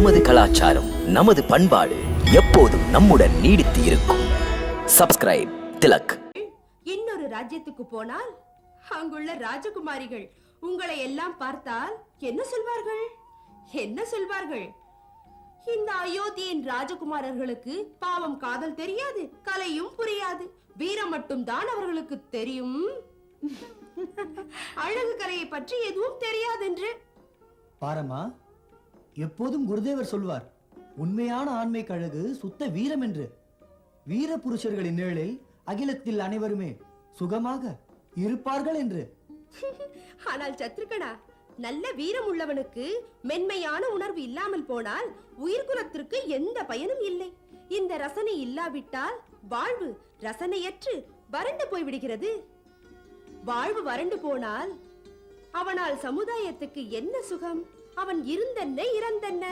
நமது கலாச்சாரம், நமது பண்பாடு எப்போதும் நம்முடன் நீடித்து இருக்கும். சப்ஸ்கிரைப் திலக். இன்னொரு ராஜ்யத்துக்கு போனால் அங்குள்ள ராஜகுமாரிகள் உங்களை எல்லாம் பார்த்தால் என்ன சொல்வார்கள்? என்ன சொல்வார்கள்? இந்த அயோத்தியின் ராஜகுமாரர்களுக்கு பாவம் காதல் தெரியாது, கலையும் புரியாது, வீரம் மட்டும் தான் அவர்களுக்கு தெரியும், அழகு கலையை பற்றி எதுவும் தெரியாது என்று. பாரம்மா, எப்போதும் குருதேவர் சொல்வார், உண்மையான ஆண்மைக்கு அழகு சுத்த வீரம் என்று. வீர புருஷர்களின் நிழலில் அகிலத்தில் அனைவருமே சுகமாக இருப்பார்கள் என்று. ஆனால் சத்ருகனா, நல்ல வீரம் உள்ளவனுக்கு மென்மையான உணர்வு இல்லாமல் போனால் உயிர்குலத்திற்கு எந்த பயனும் இல்லை. இந்த ரசனை இல்லாவிட்டால் வாழ்வு ரசனையற்று வறண்டு போய்விடுகிறது. வாழ்வு வறண்டு போனால் அவனால் சமுதாயத்துக்கு என்ன சுகம்? அவன் இருந்தென்ன இறந்தென்ன?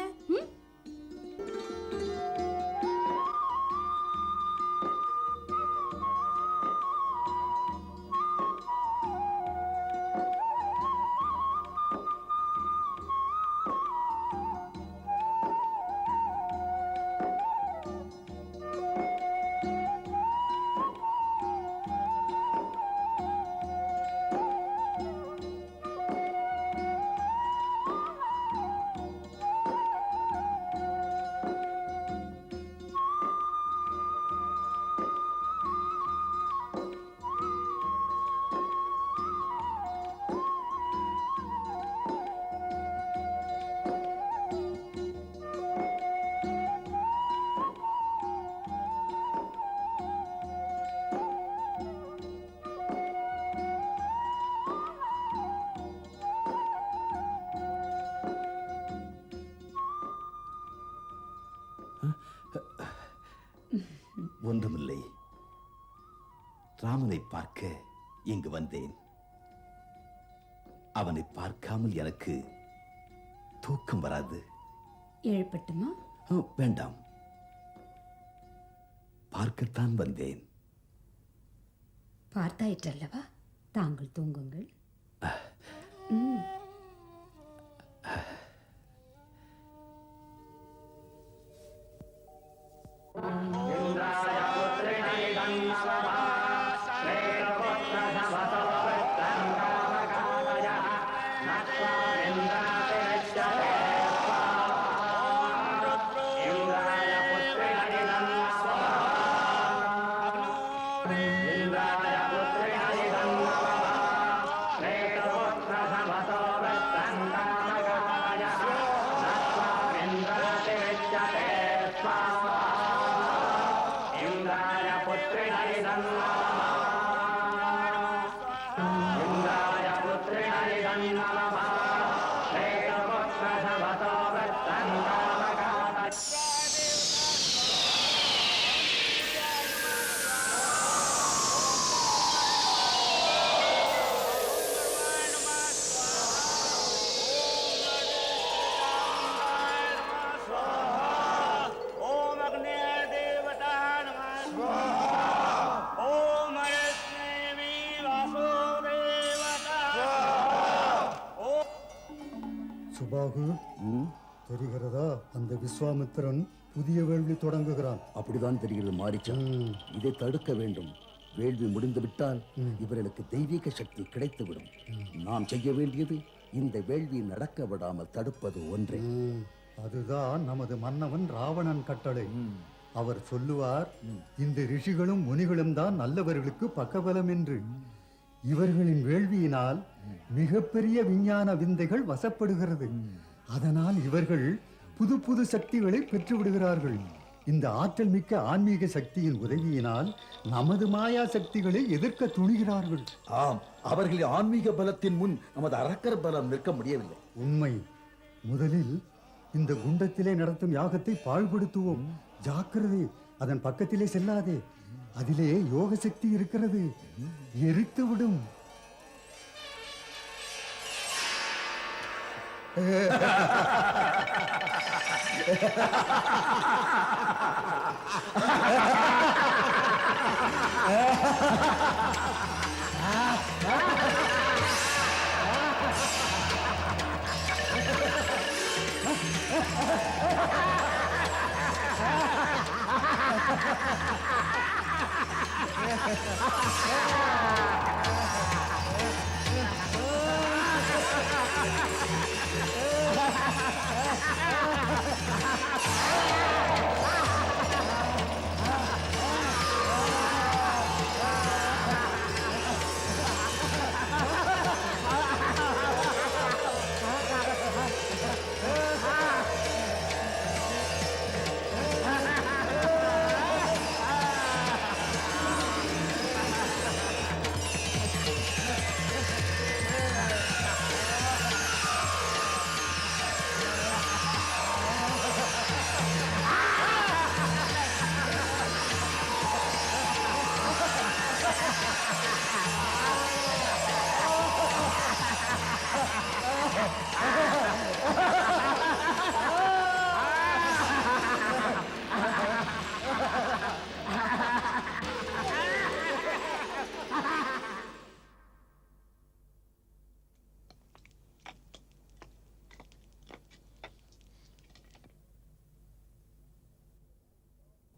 ஒன்றுமில்லை. ராமனை பார்க்க இங்கு வந்தேன். அவனை பார்க்காமல் எனக்கு தூக்கம் வராது. எழுப்பட்டுமா? வேண்டாம், பார்க்கத்தான் வந்தேன். பார்த்தாயிற்றல்லவா, தாங்கள் தூங்குங்கள். சுபாகு, தெரிகிறதா? அந்த விஸ்வாமித்திரன் புதிய வேள்வி தொடங்குகிறான். அப்படிதான் தெரிகிறது மாரிச்சா. இதை தடுக்க வேண்டும். வேள்வி முடிந்துவிட்டால் இவர்களுக்கு தெய்வீக சக்தி கிடைத்துவிடும். நாம் செய்ய வேண்டியது இந்த வேள்வி நடக்க விடாமல் தடுப்பது ஒன்றே. அதுதான் நமது மன்னவன் ராவணன் கட்டளை. அவர் சொல்லுவார், இந்த ரிஷிகளும் முனிகளும் தான் நல்லவர்களுக்கு பக்கபலம் என்று. இவர்களின் வேள்வியினால் மிகப்பெரிய விஞ்ஞான விந்தைகள் வசப்படுகிறது. அதனால் இவர்கள் புது புது சக்திகளை பெற்று விடுகிறார்கள். இந்த ஆற்றல் மிக்க ஆன்மீக சக்தியின் உதவியினால் நமது மாயா சக்திகளை எதிர்க்க துணிகிறார்கள். ஆம், அவர்களின் ஆன்மீக பலத்தின் முன் நமது அரக்கர் பலம் நிற்க முடியவில்லை. உண்மை. முதலில் இந்த குண்டத்திலே நடத்தும் யாகத்தை பாழ்படுத்துவோம். ஜாக்கிரதை, அதன் பக்கத்திலே செல்லாதே. அதிலே யோக சக்தி இருக்கிறது, எரித்து விடும்.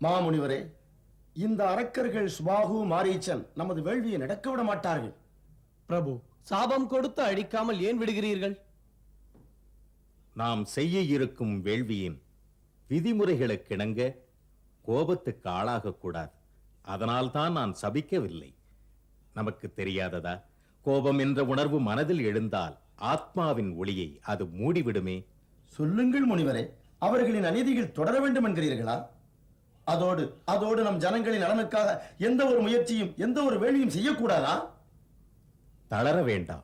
மாமுனிவரே, இந்த அரக்கர்கள் சுபாகு மாரீச்சன் நமது வேள்வியை நடக்க விட மாட்டார்கள். பிரபு, சாபம் கொடுத்து அழிக்காமல் ஏன் விடுகிறீர்கள்? நாம் செய்ய இருக்கும் வேள்வியின் விதிமுறைகளுக்கிணங்க கோபத்துக்கு ஆளாகக்கூடாது. அதனால்தான் நான் சபிக்கவில்லை. நமக்கு தெரியாததா, கோபம் என்ற உணர்வு மனதில் எழுந்தால் ஆத்மாவின் ஒளியை அது மூடிவிடுமே. சொல்லுங்கள் முனிவரே, அவர்களின் அநீதிகள் தொடர வேண்டும் என்கிறீர்களா? அதோடு நம் ஜனங்களின் நலனுக்காக எந்த ஒரு முயற்சியும் எந்த ஒரு வேலையும் செய்யக்கூடாதா? தளர வேண்டாம்.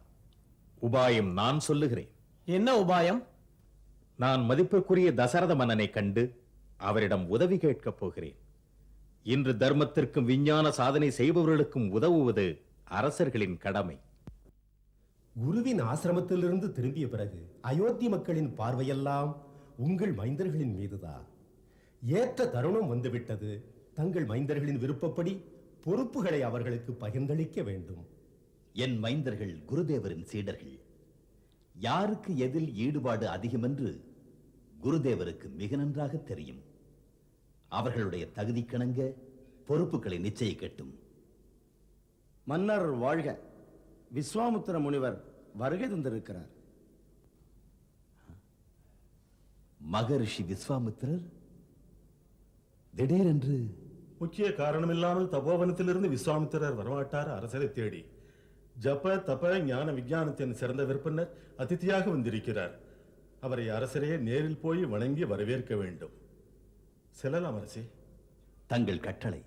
உபாயம் நான் சொல்லுகிறேன். என்ன உபாயம்? நான் மதிப்புக்குரிய தசரத மன்னனை கண்டு அவரிடம் உதவி கேட்கப் போகிறேன். இன்று தர்மத்திற்கும் விஞ்ஞான சாதனை செய்பவர்களுக்கும் உதவுவது அரசர்களின் கடமை. குருவின் ஆசிரமத்திலிருந்து திரும்பிய பிறகு அயோத்தி மக்களின் பார்வையெல்லாம் உங்கள் மைந்தர்களின் மீதுதான். ஏற்ற தருணம் வந்துவிட்டது. தங்கள் மைந்தர்களின் விருப்பப்படி பொறுப்புகளை அவர்களுக்கு பகிர்ந்தளிக்க வேண்டும். என் மைந்தர்கள் குருதேவரின் சீடர்கள். யாருக்கு எதில் ஈடுபாடு அதிகம் என்று குருதேவருக்கு மிக நன்றாக தெரியும். அவர்களுடைய தகுதிக்கிணங்க பொறுப்புகளை நிச்சயிக்கட்டும். மன்னர் வாழ்க. விஸ்வாமுத்திர முனிவர் வருகை தந்திருக்கிறார். மகரிஷி விஸ்வாமித்திரர் திடீரென்று? முக்கிய காரணமில்லாமல் தபோவனத்திலிருந்து விஸ்வாமித்திரர் வரமாட்டார் அரசரை தேடி. ஜப தப ஞான விஞ்ஞானத்தின் சிறந்த விற்பனர் அதிதியாக வந்திருக்கிறார். அவரை அரசரே நேரில் போய் வணங்கி வரவேற்க வேண்டும். செல்லலாம் அரசே. தங்கள் கட்டளை.